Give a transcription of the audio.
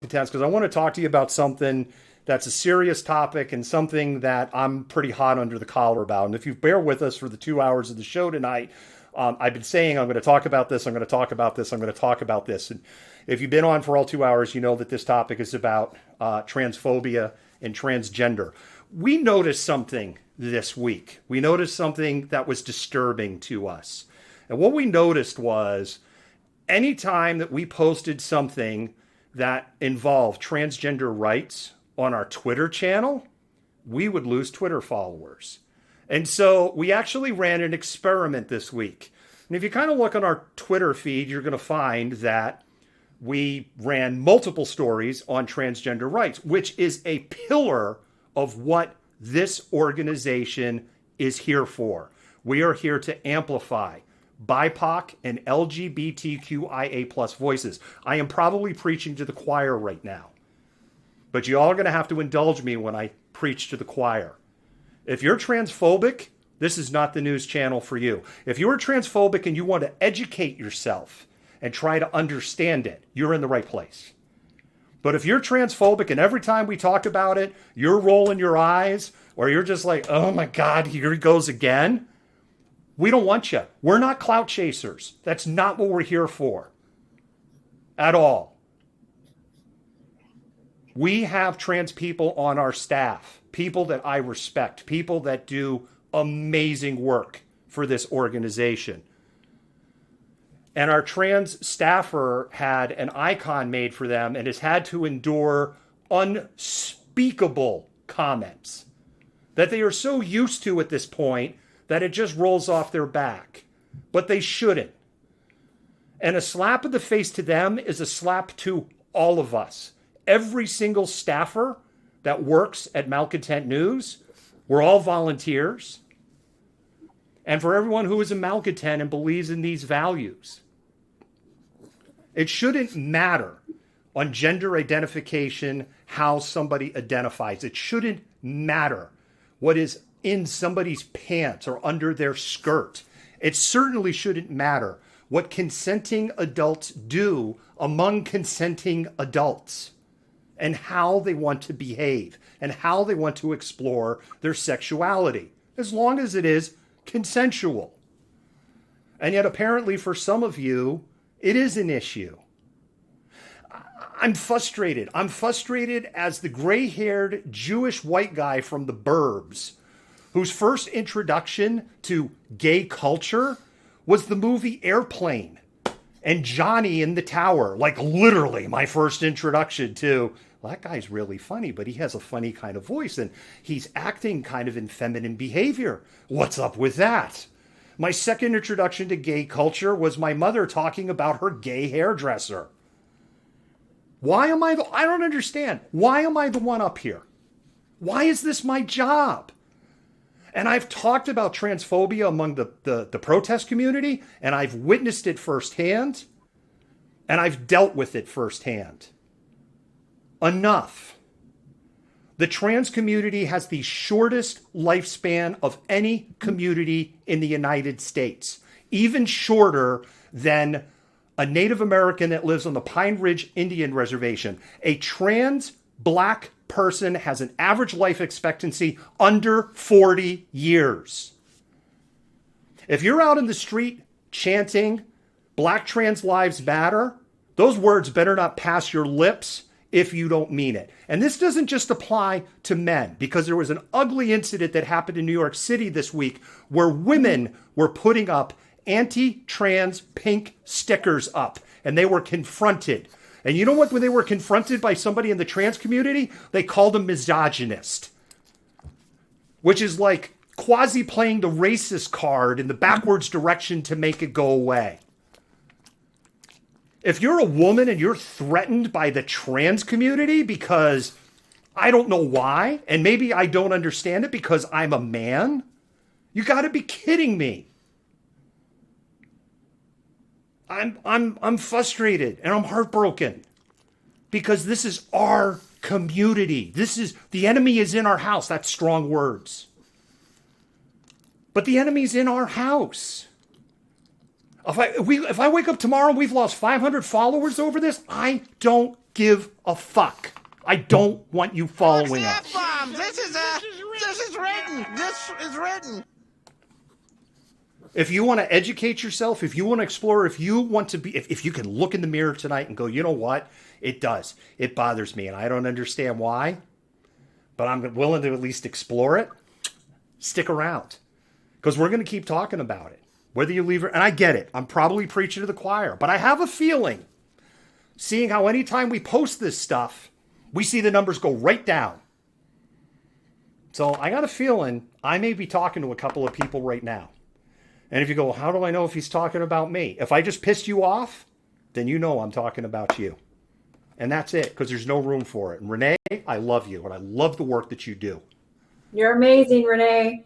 because I want to talk to you about something that's a serious topic and something that I'm pretty hot under the collar about. And if you bear with us for the 2 hours of the show tonight, I've been saying I'm going to talk about this, I'm going to talk about this, I'm going to talk about this. And if you've been on for all 2 hours, you know that this topic is about transphobia and transgender. We noticed something this week. We noticed something that was disturbing to us. And what we noticed was anytime that we posted something that involved transgender rights on our Twitter channel, we would lose Twitter followers. And so we actually ran an experiment this week. And if you kind of look on our Twitter feed, you're going to find that we ran multiple stories on transgender rights, which is a pillar of what this organization is here for. We are here to amplify BIPOC and LGBTQIA plus voices. I am probably preaching to the choir right now, but you all are going to have to indulge me when I preach to the choir. If you're transphobic, this is not the news channel for you. If you're transphobic and you want to educate yourself and try to understand it, you're in the right place. But if you're transphobic and every time we talk about it, you're rolling your eyes or you're just like, oh my God, here he goes again, we don't want you. We're not clout chasers. That's not what we're here for at all. We have trans people on our staff, people that I respect, people that do amazing work for this organization. And our trans staffer had an icon made for them and has had to endure unspeakable comments that they are so used to at this point that it just rolls off their back. But they shouldn't. And a slap in the face to them is a slap to all of us. Every single staffer that works at Malcontent News, we're all volunteers. And for everyone who is a malcontent and believes in these values, it shouldn't matter on gender identification how somebody identifies. It shouldn't matter what is in somebody's pants or under their skirt. It certainly shouldn't matter what consenting adults do among consenting adults and how they want to behave and how they want to explore their sexuality, as long as it is consensual. And yet apparently for some of you, it is an issue. I'm frustrated. I'm frustrated as the gray-haired Jewish white guy from the burbs whose first introduction to gay culture was the movie Airplane and Johnny in the Tower. Like literally my first introduction to, well, that guy's really funny, but he has a funny kind of voice and he's acting kind of in feminine behavior. What's up with that? My second introduction to gay culture was my mother talking about her gay hairdresser. I don't understand. Why am I the one up here? Why is this my job? And I've talked about transphobia among the protest community, and I've witnessed it firsthand, and I've dealt with it firsthand. Enough. The trans community has the shortest lifespan of any community in the United States, even shorter than a Native American that lives on the Pine Ridge Indian Reservation. A trans black person has an average life expectancy under 40 years. If you're out in the street chanting Black trans lives matter, those words better not pass your lips if you don't mean it. And this doesn't just apply to men, because there was an ugly incident that happened in New York City this week where women were putting up anti-trans pink stickers up and they were confronted. And you know what? When they were confronted by somebody in the trans community, they called them misogynist, which is like quasi playing the racist card in the backwards direction to make it go away. If you're a woman and you're threatened by the trans community because I don't know why, and maybe I don't understand it because I'm a man, you got to be kidding me. I'm frustrated and I'm heartbroken because this is our community. The enemy is in our house. That's strong words. But the enemy's in our house. If I wake up tomorrow and we've lost 500 followers over this, I don't give a fuck. I don't want you following us. F-bombs. This is written. This is written. If you want to educate yourself, if you want to explore, if you want to be, if you can look in the mirror tonight and go, you know what? It does. It bothers me, and I don't understand why, but I'm willing to at least explore it. Stick around, because we're going to keep talking about it. Whether you leave it, and I get it. I'm probably preaching to the choir, but I have a feeling, seeing how anytime we post this stuff, we see the numbers go right down. So I got a feeling I may be talking to a couple of people right now. And if you go, well, how do I know if he's talking about me? If I just pissed you off, then you know I'm talking about you. And that's it, because there's no room for it. And Renee, I love you, and I love the work that you do. You're amazing, Renee.